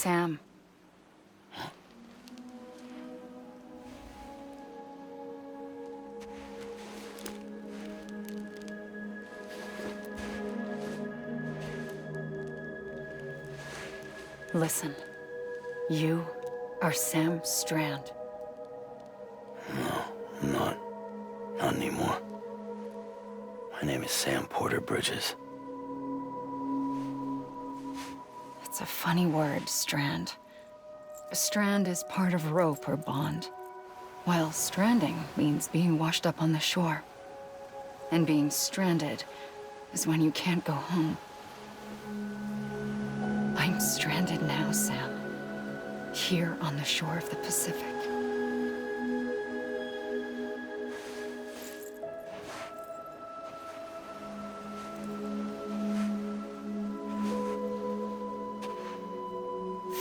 Sam. Listen. You are Sam Strand. No, I'm not. Not anymore. My name is Sam Porter Bridges. It's a funny word, Strand. A strand is part of rope or bond, while stranding means being washed up on the shore. And being stranded is when you can't go home. I'm stranded now, Sam. Here on the shore of the Pacific.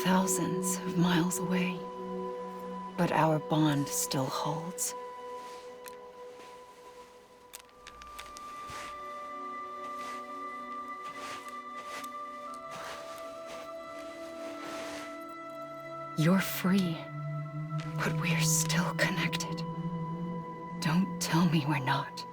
Thousands of miles away, but our bond still holds. You're free, but we're still connected. Don't tell me we're not.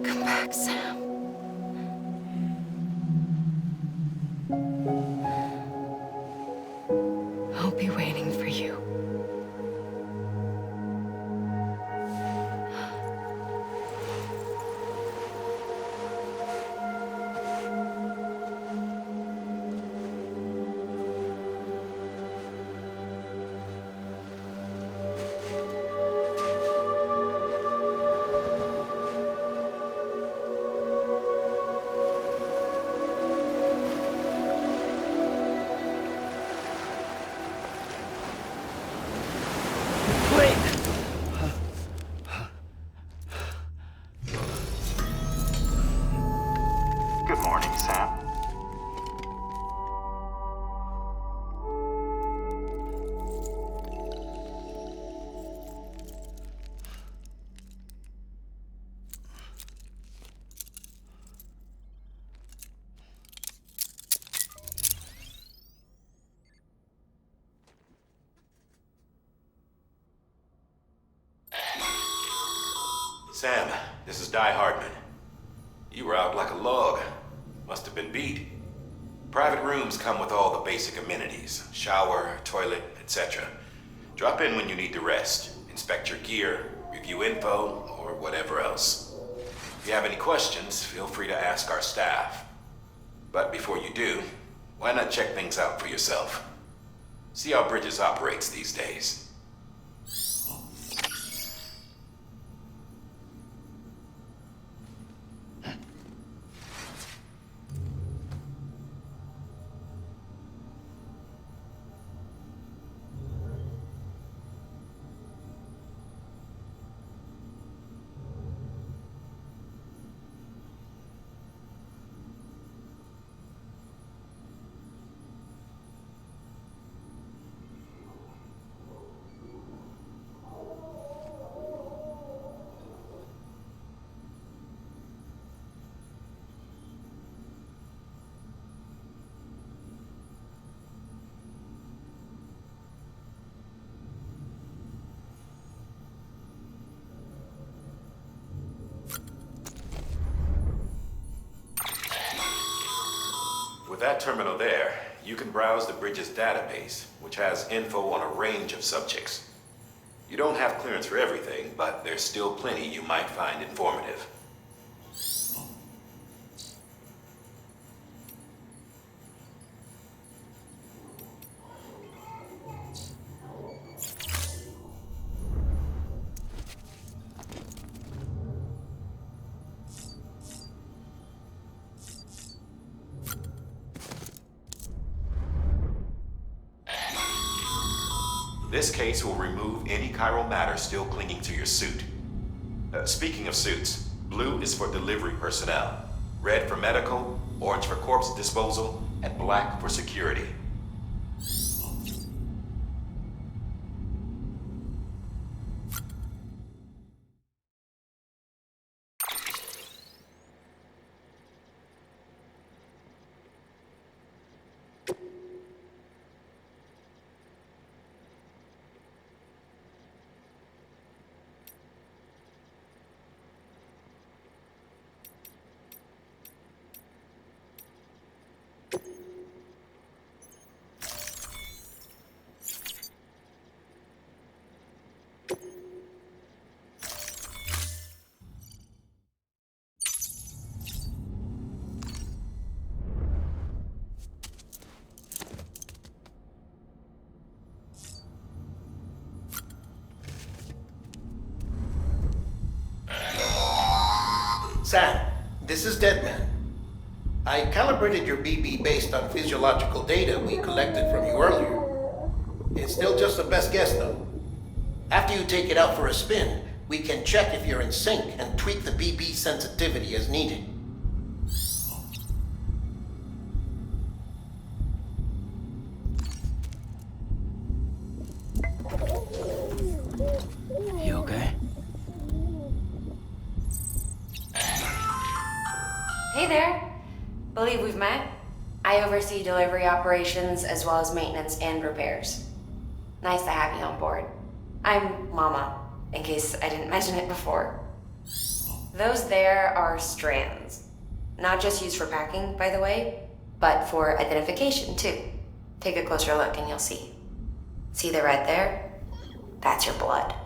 Come back, Sam. I'll be waiting for you. Good morning, Sam. Sam, this is Di Hardman. You were out like a log. Must have been beat. Private rooms come with all the basic amenities. Shower, toilet, etc. Drop in when you need to rest. Inspect your gear, review info, or whatever else. If you have any questions, feel free to ask our staff. But before you do, why not check things out for yourself? See how Bridges operates these days. With that terminal there, you can browse the Bridges database, which has info on a range of subjects. You don't have clearance for everything, but there's still plenty you might find informative. This case will remove any chiral matter still clinging to your suit. Speaking of suits, blue is for delivery personnel, red for medical, orange for corpse disposal, and black for security. Sam, this is Deadman. I calibrated your BB based on physiological data we collected from you earlier. It's still just a best guess, though. After you take it out for a spin, we can check if you're in sync and tweak the BB sensitivity as needed. You okay? Hey there. Believe we've met. I oversee delivery operations as well as maintenance and repairs. Nice to have you on board. I'm Mama, in case I didn't mention it before. Those there are strands. Not just used for packing, by the way, but for identification too. Take a closer look and you'll see. See the red there? That's your blood.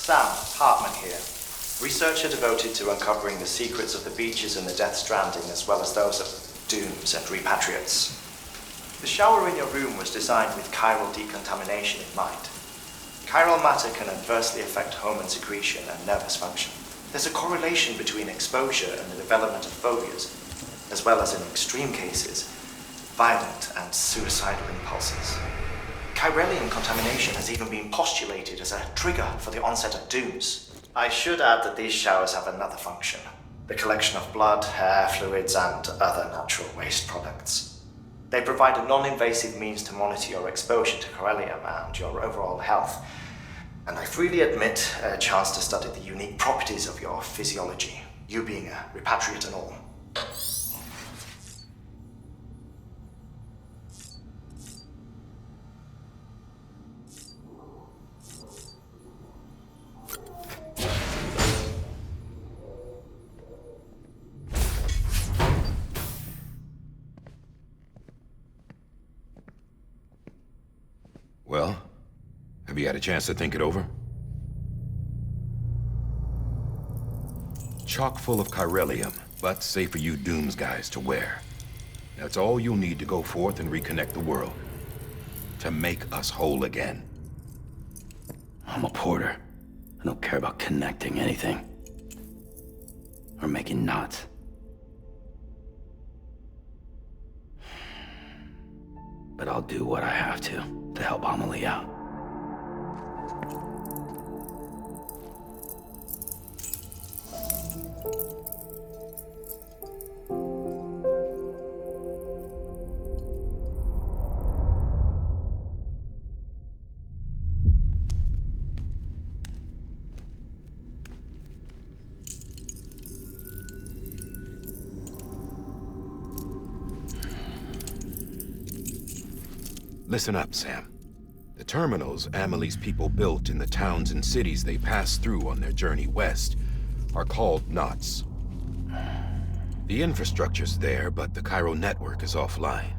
Sam, Hartman here. Researcher devoted to uncovering the secrets of the beaches and the Death Stranding, as well as those of dooms and repatriates. The shower in your room was designed with chiral decontamination in mind. Chiral matter can adversely affect hormone secretion and nervous function. There's a correlation between exposure and the development of phobias, as well as in extreme cases, violent and suicidal impulses. Chiralium contamination has even been postulated as a trigger for the onset of dooms. I should add that these showers have another function: the collection of blood, hair, fluids, and other natural waste products. They provide a non-invasive means to monitor your exposure to chiralium and your overall health, and I freely admit a chance to study the unique properties of your physiology, you being a repatriate and all. Well, have you had a chance to think it over? Chock full of chiralium, but safe for you Dooms guys to wear. That's all you'll need to go forth and reconnect the world. To make us whole again. I'm a porter. I don't care about connecting anything. Or making knots. But I'll do what I have to help Amelie out. Listen up, Sam. The terminals Amelie's people built in the towns and cities they passed through on their journey west are called knots. The infrastructure's there, but the chiral network is offline.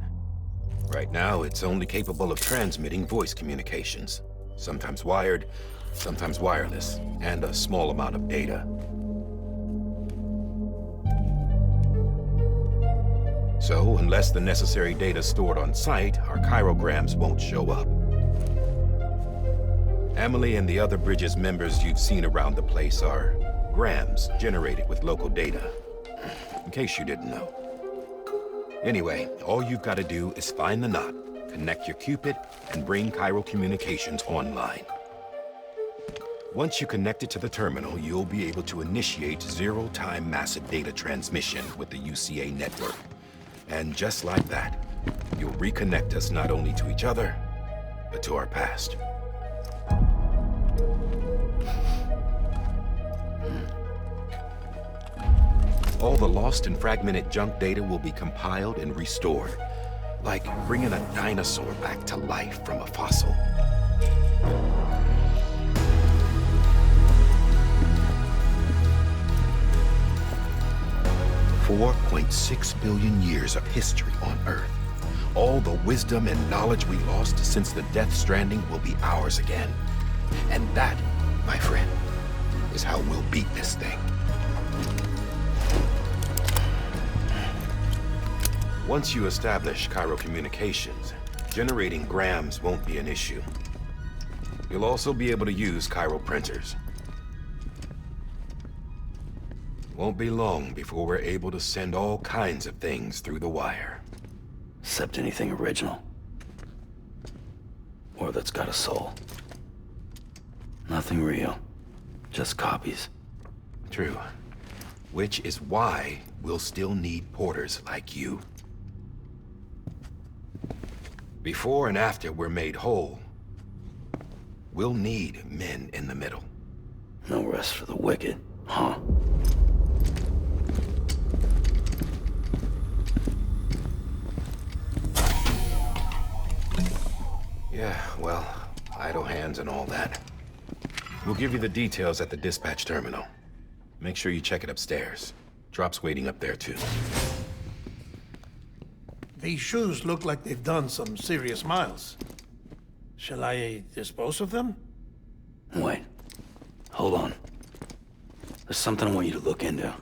Right now, it's only capable of transmitting voice communications, sometimes wired, sometimes wireless, and a small amount of data. So, unless the necessary data is stored on site, our chirograms won't show up. Emily and the other Bridges members you've seen around the place are grams generated with local data, in case you didn't know. Anyway, all you've got to do is find the knot, connect your Cupid, and bring Chiral Communications online. Once you connect it to the terminal, you'll be able to initiate zero-time massive data transmission with the UCA network. And just like that, you'll reconnect us not only to each other, but to our past. All the lost and fragmented junk data will be compiled and restored, like bringing a dinosaur back to life from a fossil. $4.6 billion years of history on Earth. All the wisdom and knowledge we lost since the Death Stranding will be ours again. And that, my friend, is how we'll beat this thing. Once you establish Chiral Communications, generating grams won't be an issue. You'll also be able to use chiral printers. Won't be long before we're able to send all kinds of things through the wire. Except anything original. Or that's got a soul. Nothing real. Just copies. True. Which is why we'll still need porters like you. Before and after we're made whole, we'll need men in the middle. No rest for the wicked, huh? Yeah, well, idle hands and all that. We'll give you the details at the dispatch terminal. Make sure you check it upstairs. Drop's waiting up there, too. These shoes look like they've done some serious miles. Shall I dispose of them? Wait. Hold on. There's something I want you to look into.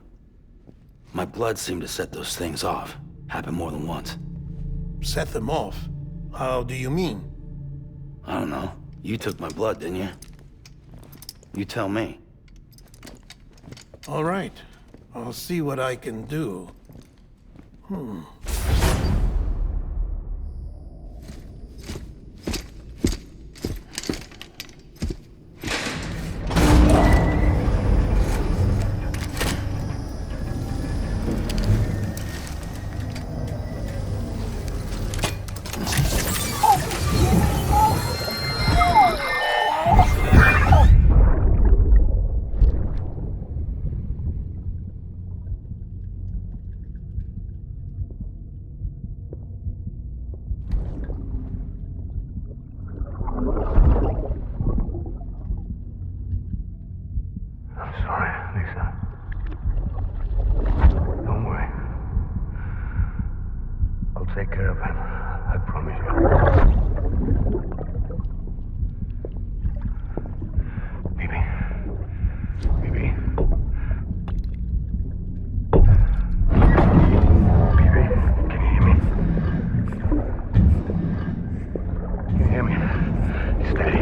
My blood seemed to set those things off. Happened more than once. Set them off? How do you mean? I don't know. You took my blood, didn't you? You tell me. All right. I'll see what I can do. Take care of him. I promise you. Baby. Baby. Baby, can you hear me? Can you hear me? Steady.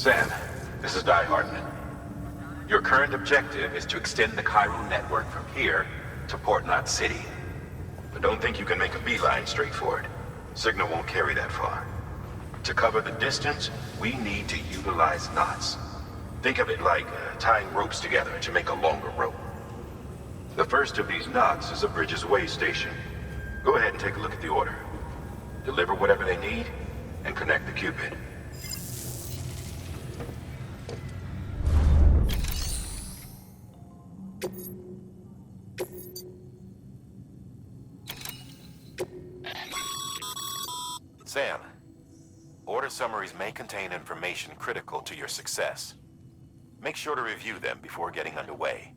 Sam, this is Hartman. Your current objective is to extend the chiral network from here to Port Knot City. But don't think you can make a beeline straight for it. Signal won't carry that far. To cover the distance, we need to utilize knots. Think of it like tying ropes together to make a longer rope. The first of these knots is a Bridges Way station. Go ahead and take a look at the order. deliver whatever they need, and connect the Cupid. Sam, order summaries may contain information critical to your success. Make sure to review them before getting underway.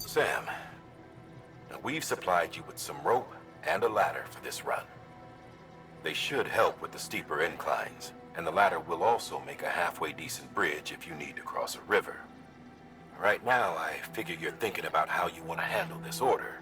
Sam, now we've supplied you with some rope and a ladder for this run. They should help with the steeper inclines, and the ladder will also make a halfway decent bridge if you need to cross a river. Right now, I figure you're thinking about how you want to handle this order.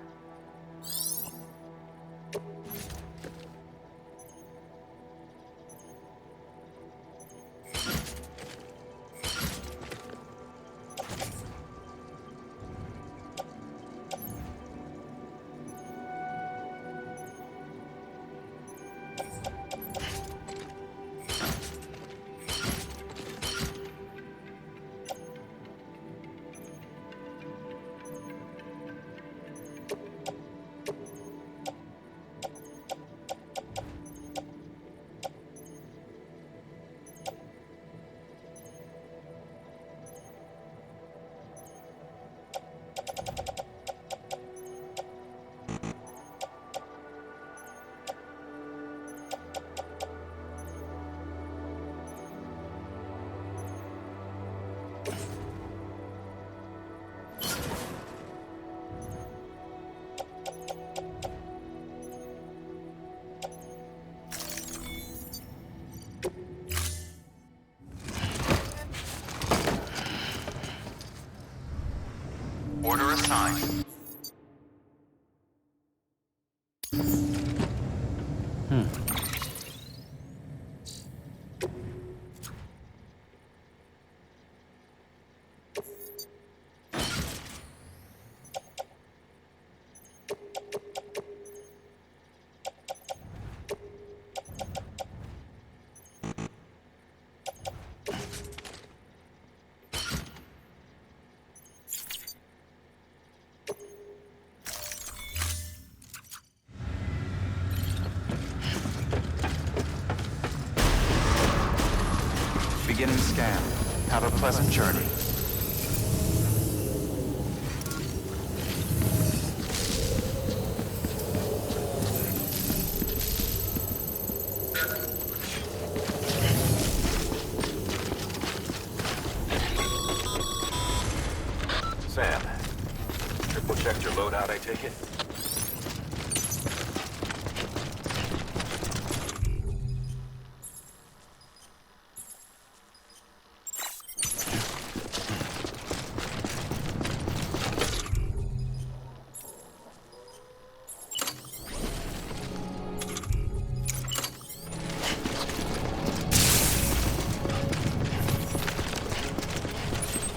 Order assigned. Beginning scan. Have a pleasant journey. Sam, triple checked your loadout, I take it?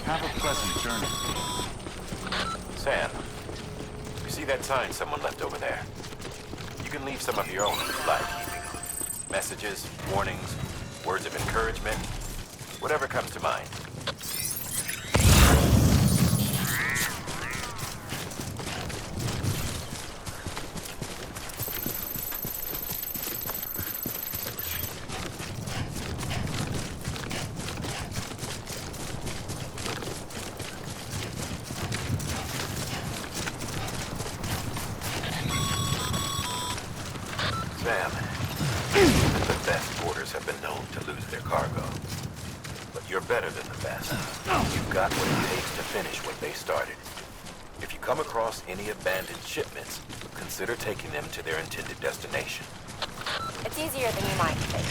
Have a pleasant journey. Sam, you see that sign someone left over there? You can leave some of your own if you like. Messages, warnings, words of encouragement, whatever comes to mind. Sam, the best boarders have been known to lose their cargo. But you're better than the best. You've got what it takes to finish what they started. come across any abandoned shipments, consider taking them to their intended destination. It's easier than you might think.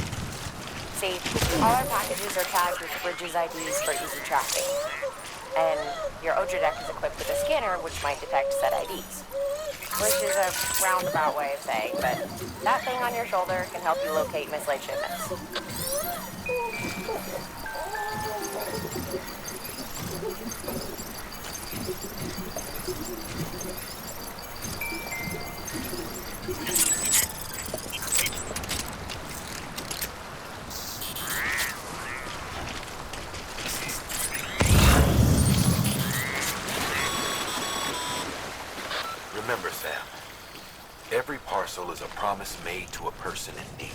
See, all our packages are tagged with Bridges IDs for easy tracking. And your Odra deck is equipped with a scanner which might detect said IDs. Which is a roundabout way of saying, but that thing on your shoulder can help you locate mislaid shipments. Remember, Sam, every parcel is a promise made to a person in need.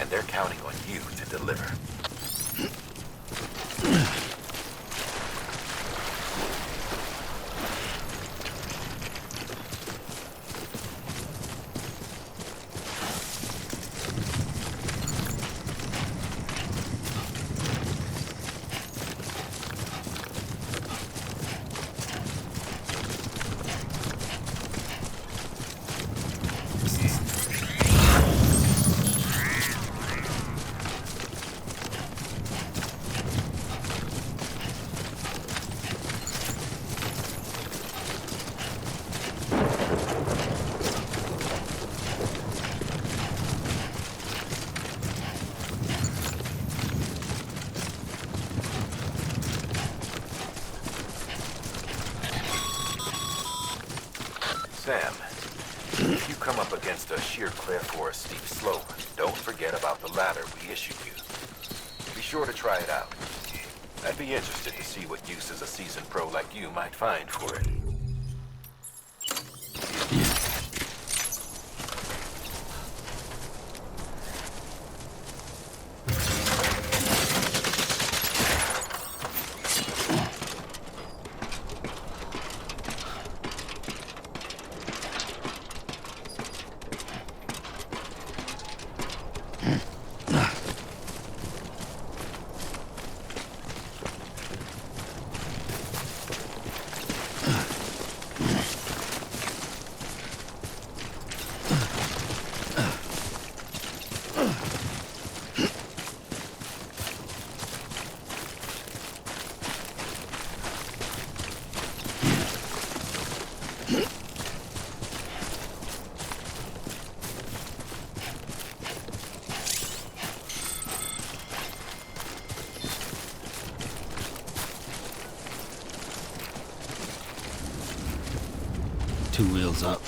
And they're counting on you to deliver. Sam, if you come up against a sheer cliff or a steep slope, don't forget about the ladder we issued you. Be sure to try it out. I'd be interested to see what uses a seasoned pro like you might find for it. Two wheels up.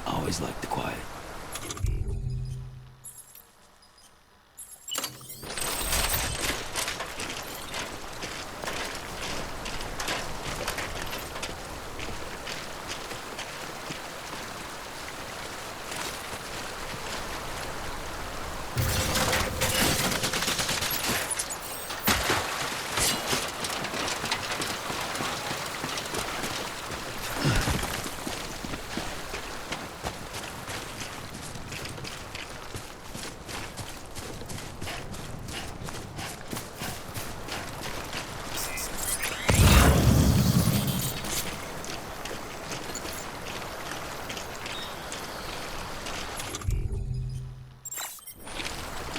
Always like the quiet.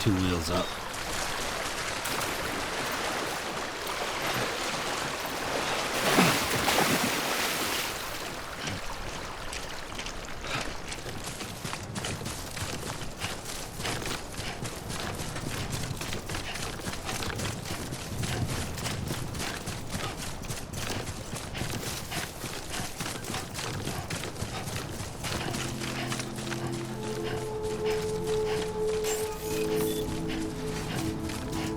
2 wheels up.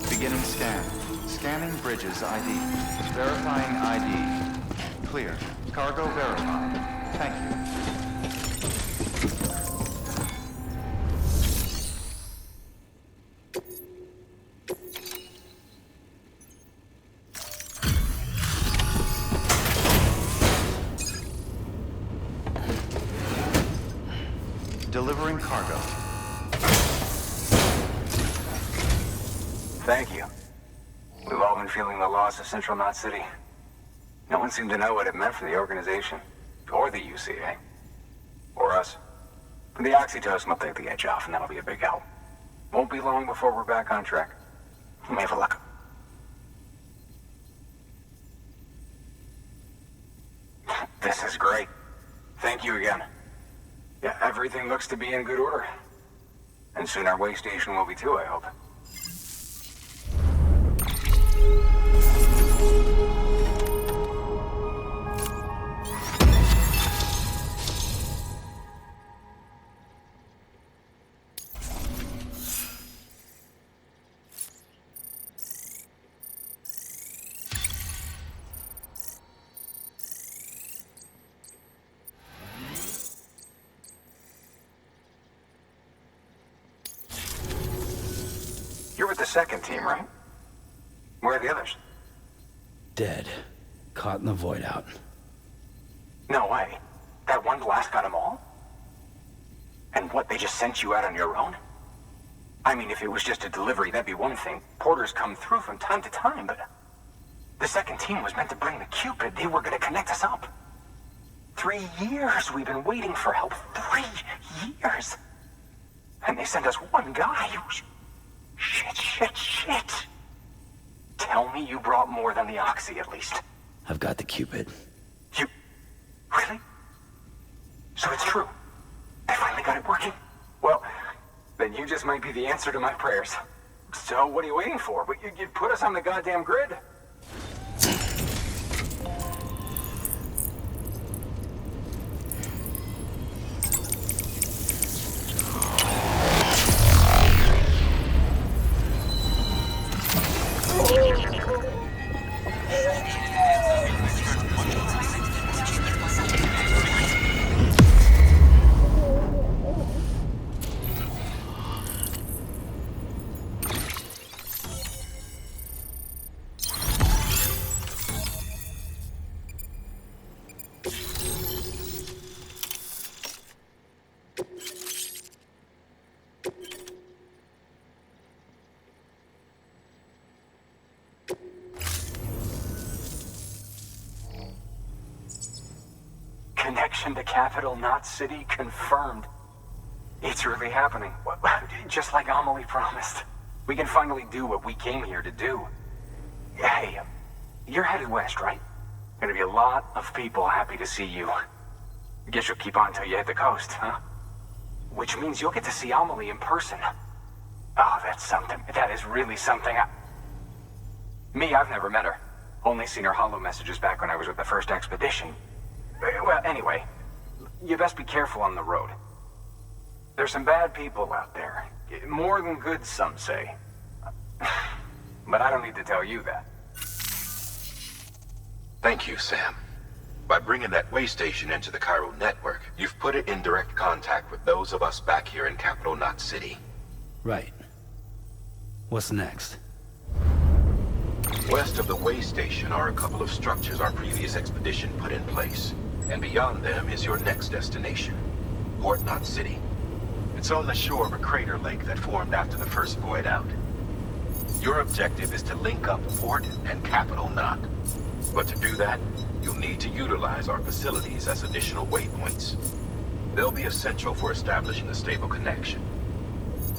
Beginning scan. Scanning bridges ID. Verifying ID. Clear. Cargo verified. Thank you. Delivering cargo. Thank you. We've all been feeling the loss of Central Knot City. No one seemed to know what it meant for the organization, or the UCA, or us. The oxytocin will take the edge off, and that'll be a big help. Won't be long before we're back on track. You may have a look. This is great. Thank you again. Yeah, everything looks to be in good order. And soon our way station will be too, I hope. You're with the second team, right? Where are the others? Dead. Caught in the void out. No way. That one blast got them all? And what, they just sent you out on your own? I mean, if it was just a delivery, that'd be one thing. Porters come through from time to time, but... The second team was meant to bring the Cupid. They were gonna connect us up. 3 years we've been waiting for help. 3 years! And they sent us one guy who's... Shit. Tell me you brought more than the Oxy, at least. I've got the Cupid. You... Really? So it's true. They finally got it working? Well, then you just might be the answer to my prayers. So what are you waiting for? You put us on the goddamn grid. Connection to Capital Knot City confirmed. It's really happening. Just like Amelie promised. We can finally do what we came here to do. Hey, you're headed west, right? Gonna be a lot of people happy to see you. Guess you'll keep on till you hit the coast, huh? Which means you'll get to see Amelie in person. Oh, that's something. That is really something. Me, I've never met her. Only seen her holo messages back when I was with the first expedition. Well, anyway, you best be careful on the road. There's some bad people out there. More than good, some say. But I don't need to tell you that. Thank you, Sam. By bringing that way station into the Cairo network, you've put it in direct contact with those of us back here in Capital Knot City. Right. What's next? West of the way station are a couple of structures our previous expedition put in place. And beyond them is your next destination, Port Knot City. It's on the shore of a crater lake that formed after the first void out. Your objective is to link up Port and Capital Knot. But to do that, you'll need to utilize our facilities as additional waypoints. They'll be essential for establishing a stable connection.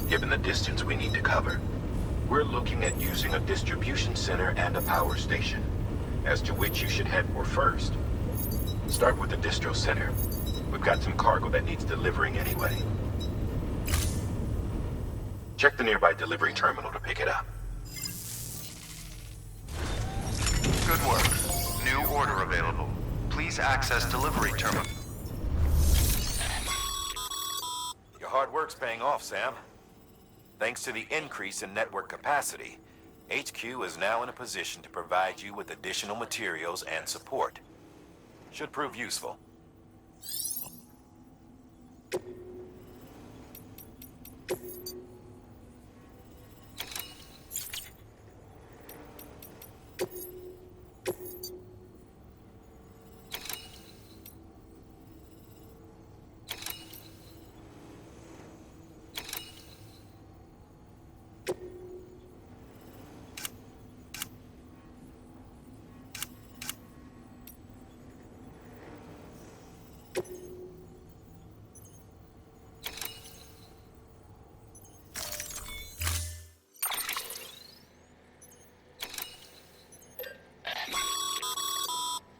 given the distance we need to cover. We're looking at using a distribution center and a power station, as to which you should head for first. Start with the distro center. We've got some cargo that needs delivering anyway. Check the nearby delivery terminal to pick it up. Good work. New order available. Please access delivery terminal. Your hard work's paying off, Sam. Thanks to the increase in network capacity, HQ is now in a position to provide you with additional materials and support. Should prove useful.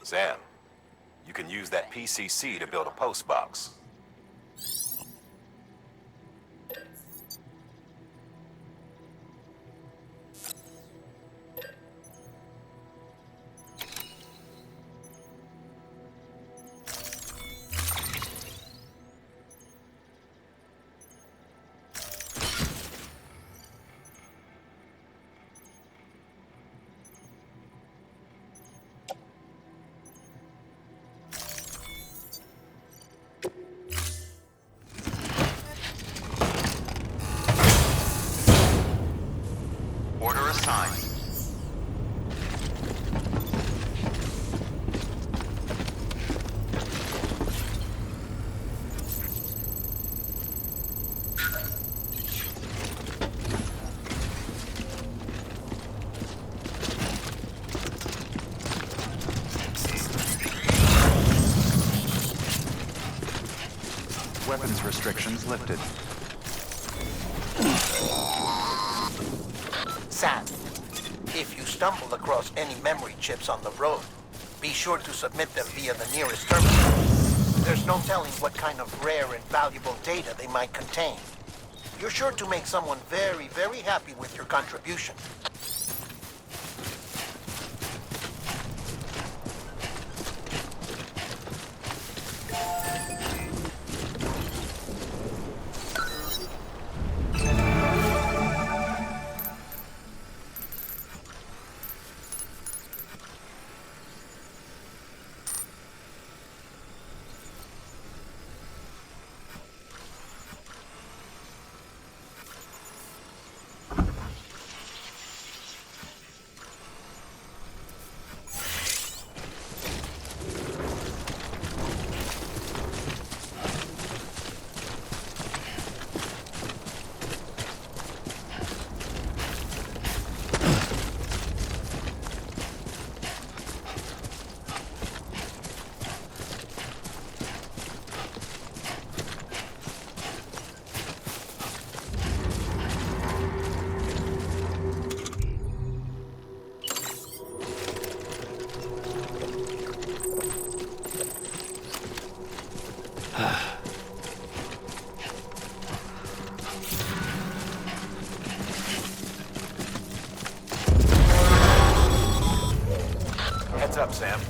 Sam, you can use that PCC to build a post box. Order assigned. Weapons restrictions lifted. Sam, if you stumble across any memory chips on the road, be sure to submit them via the nearest terminal. There's no telling what kind of rare and valuable data they might contain. You're sure to make someone very, very happy with your contribution. Heads up, Sam.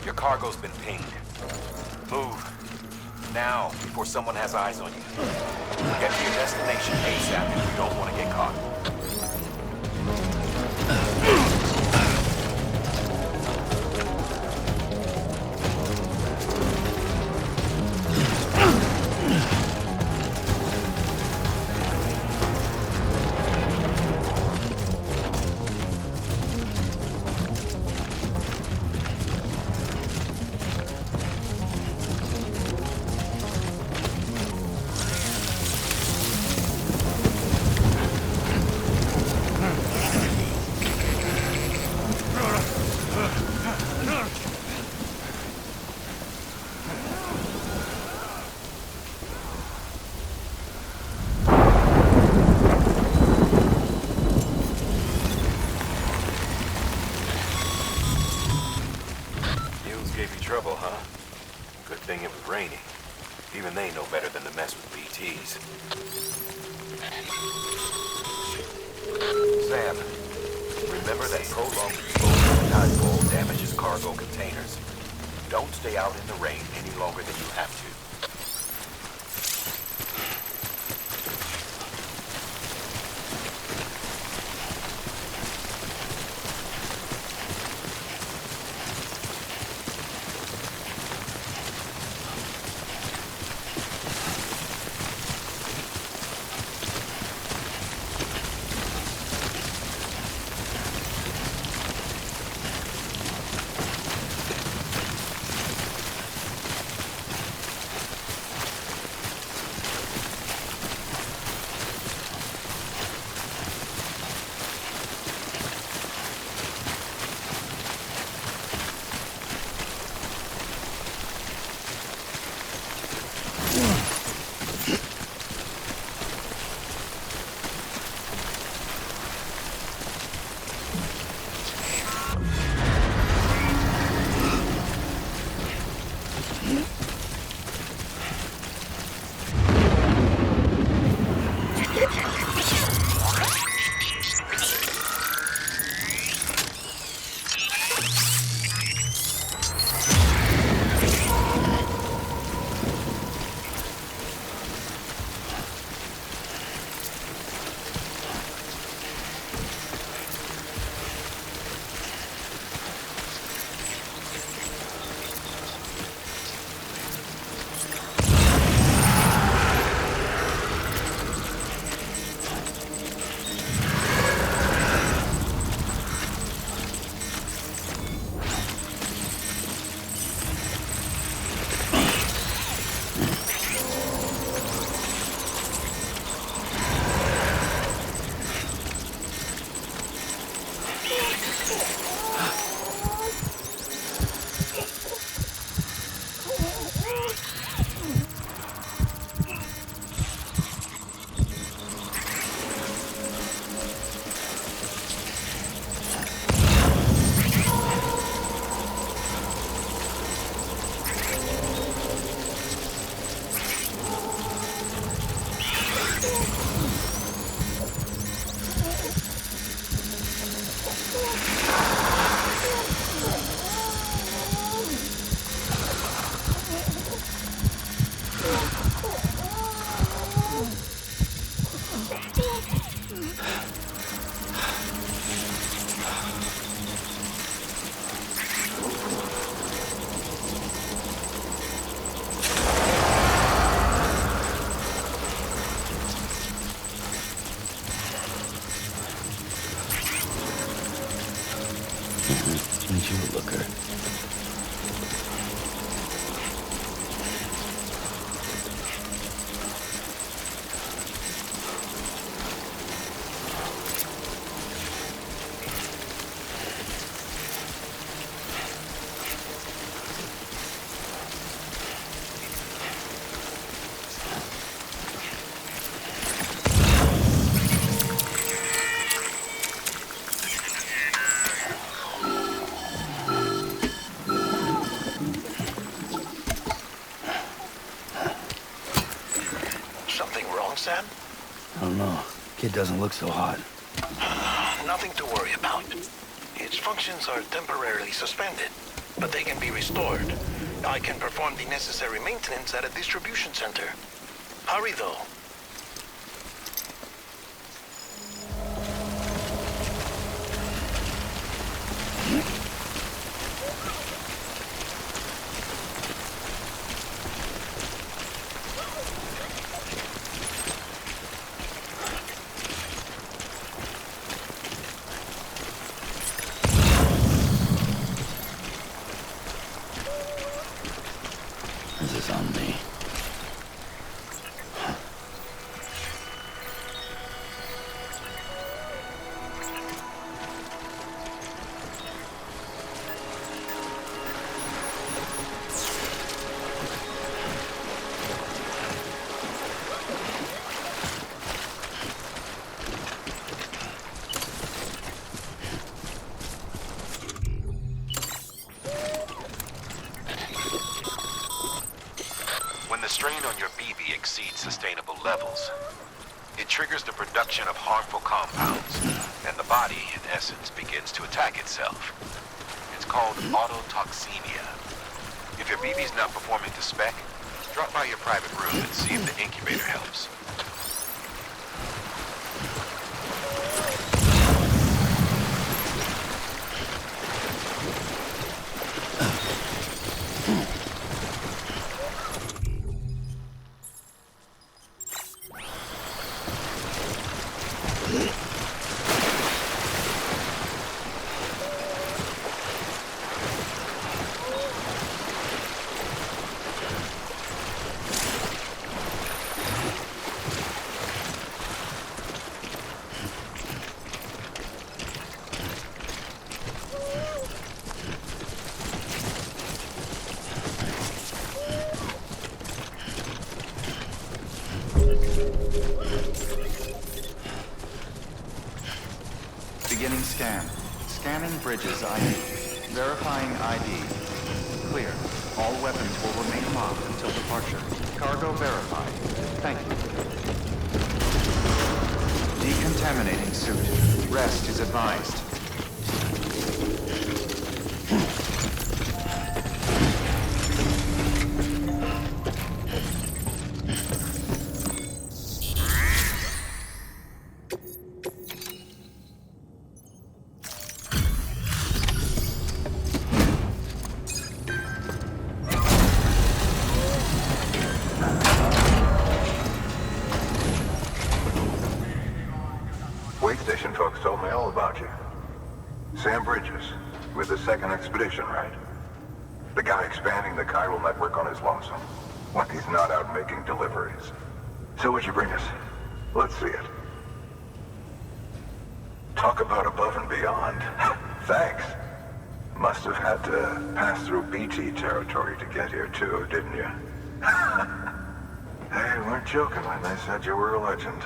Your cargo's been pinged. Move. Now, before someone has eyes on you. Get to your destination ASAP if you don't want to get caught. Even they know better than to mess with BTs. Sam, remember that prolonged exposure to tidefall damages cargo containers. Don't stay out in the rain any longer than you have to. Ain't you a looker? Sam? I don't know. Kid doesn't look so hot. Nothing to worry about. Its functions are temporarily suspended, but they can be restored. I can perform the necessary maintenance at a distribution center. Hurry, though. This is on me. When the strain on your BB exceeds sustainable levels, it triggers the production of harmful compounds, and the body, in essence, begins to attack itself. It's called autotoxemia. If your BB's not performing to spec, drop by your private room and see if the incubator helps. Beginning scan. Scanning bridges ID. Verifying ID. Clear. All weapons will remain locked until departure. Cargo verified. Thank you. Decontaminating suit. Rest is advised. Station folks told me all about you. Sam Bridges, with the second expedition, right? The guy expanding the chiral network on his lonesome. When he's not out making deliveries. So what'd you bring us? Let's see it. Talk about above and beyond. Thanks. Must have had to pass through BT territory to get here too, didn't you? They weren't joking when they said you were a legend.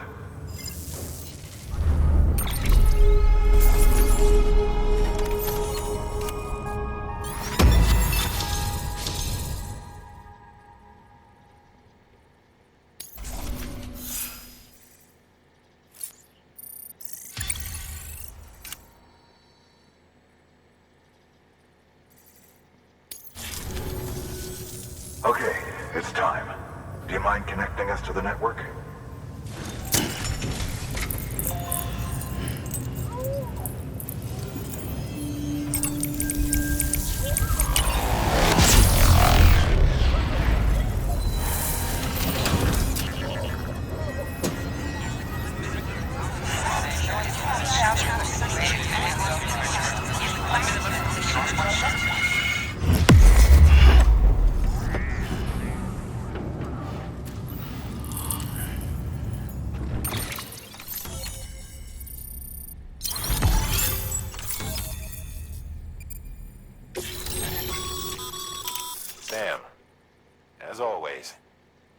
Okay, it's time. Do you mind connecting us to the network? Sam, as always,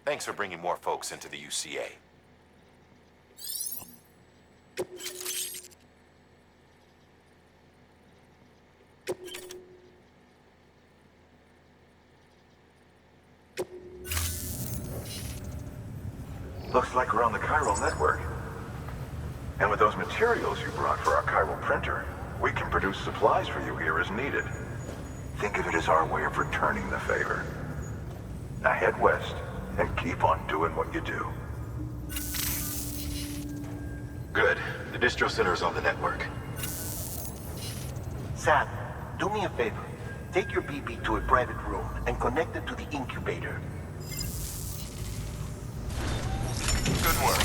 thanks for bringing more folks into the UCA. Looks like we're on the chiral network. And with those materials you brought for our chiral printer, we can produce supplies for you here as needed. Think of it as our way of returning the favor. Now head west and keep on doing what you do. Good. The distro center is on the network. Sam, do me a favor. Take your BB to a private room and connect it to the incubator. Good work.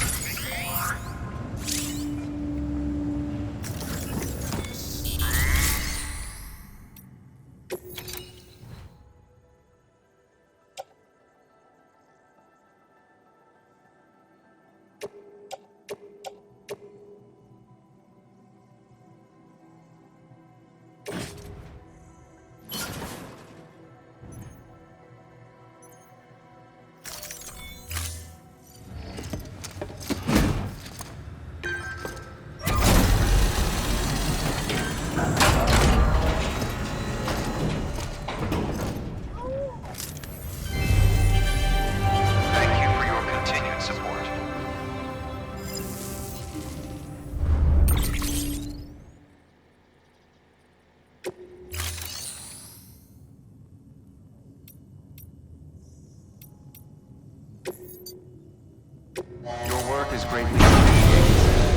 is greatly appreciated, Sam.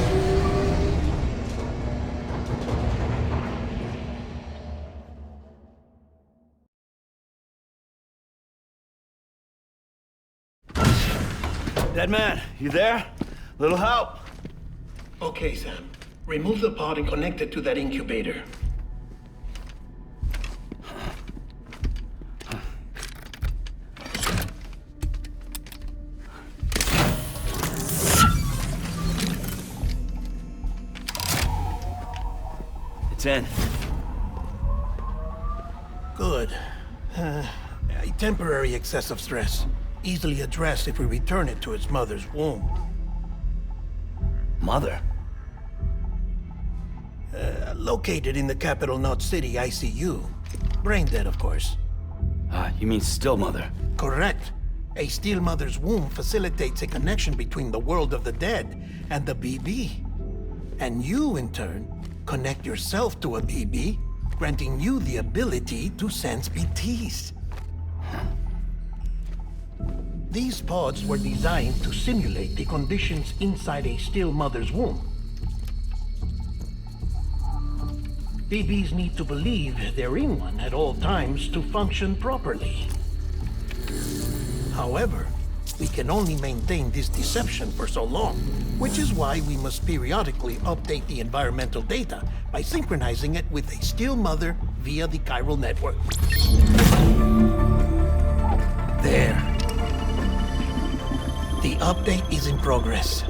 Dead man, you there? Little help? Okay, Sam. Remove the pod and connect it to that incubator. It's in. Good. A temporary excessive stress. Easily addressed if we return it to its mother's womb. Mother? Located in the capital Knot City ICU. Brain dead, of course. You mean still mother? Correct. A still mother's womb facilitates a connection between the world of the dead and the BB. And you, in turn, connect yourself to a BB, granting you the ability to sense BTs. These pods were designed to simulate the conditions inside a still mother's womb. BBs need to believe they're in one at all times to function properly. However, we can only maintain this deception for so long, which is why we must periodically update the environmental data by synchronizing it with a still mother via the chiral network. There. The update is in progress.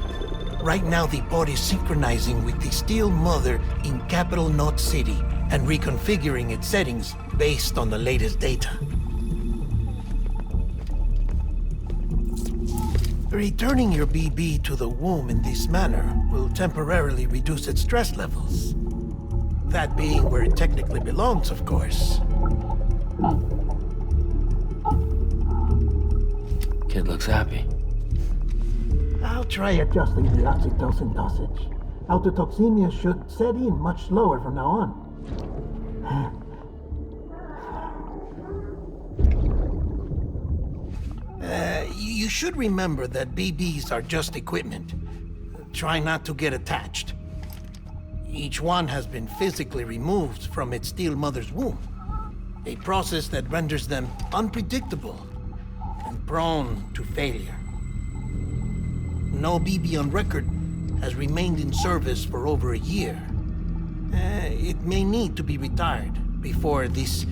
Right now, the pod is synchronizing with the still mother in capital Knot City and reconfiguring its settings based on the latest data. Returning your BB to the womb in this manner will temporarily reduce its stress levels. That being where it technically belongs, of course. Kid looks happy. I'll try adjusting the oxytocin dosage. Autotoxemia should set in much slower from now on. You should remember that BBs are just equipment. Try not to get attached. Each one has been physically removed from its still mother's womb. A process that renders them unpredictable and prone to failure. No BB on record has remained in service for over a year. It may need to be retired before this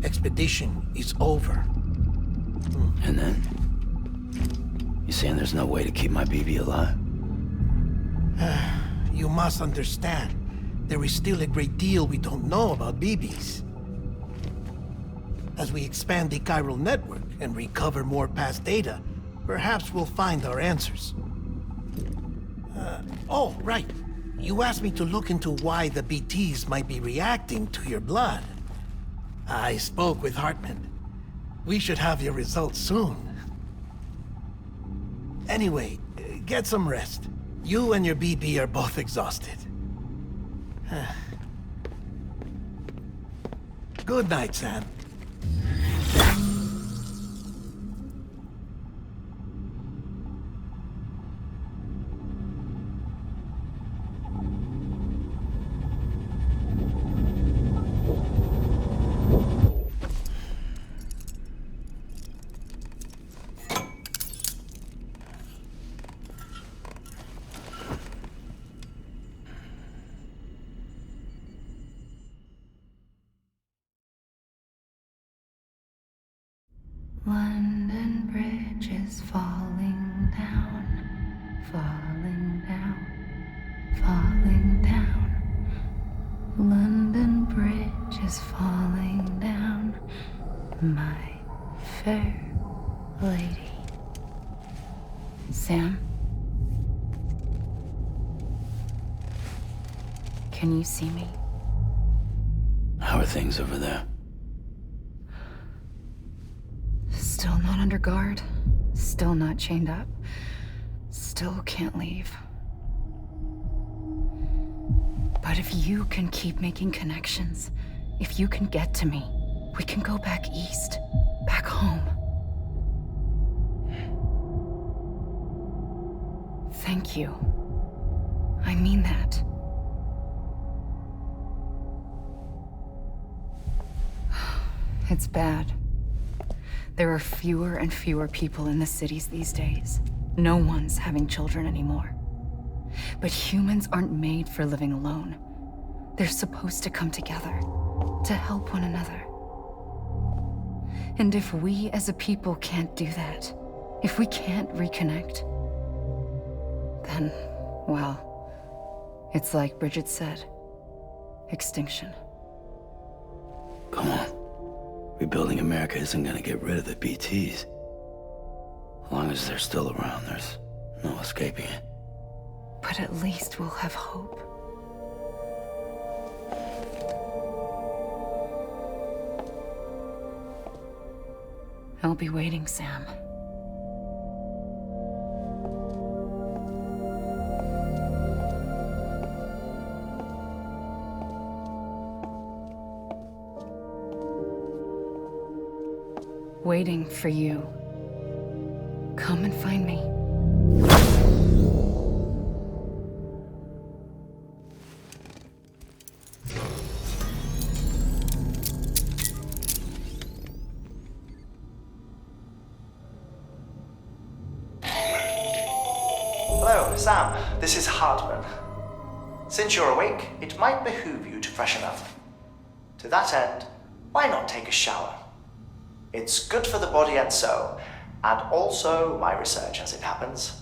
expedition is over. And then? You saying there's no way to keep my BB alive? You must understand, there is still a great deal we don't know about BBs. As we expand the chiral network and recover more past data, perhaps we'll find our answers. Oh, right. You asked me to look into why the BTs might be reacting to your blood. I spoke with Hartman. We should have your results soon. Anyway, get some rest. You and your BB are both exhausted. Good night, Sam. London Bridge is falling down, falling down, falling down. London Bridge is falling down, my fair lady. Sam? Can you see me? How are things over there? Still not under guard, still not chained up, still can't leave. But if you can keep making connections, if you can get to me, we can go back east, back home. Thank you. I mean that. It's bad. There are fewer and fewer people in the cities these days. No one's having children anymore. But humans aren't made for living alone. They're supposed to come together, to help one another. And if we as a people can't do that, if we can't reconnect, then, well, it's like Bridget said, extinction. Come on. Rebuilding America isn't gonna get rid of the BTs. As long as they're still around, there's no escaping it. But at least we'll have hope. I'll be waiting, Sam. Waiting for you. Come and find me. Hello, Sam. This is Hardman. Since you're awake, it might behoove you to freshen up. To that end, why not take a shower? It's good for the body and soul, and also my research as it happens.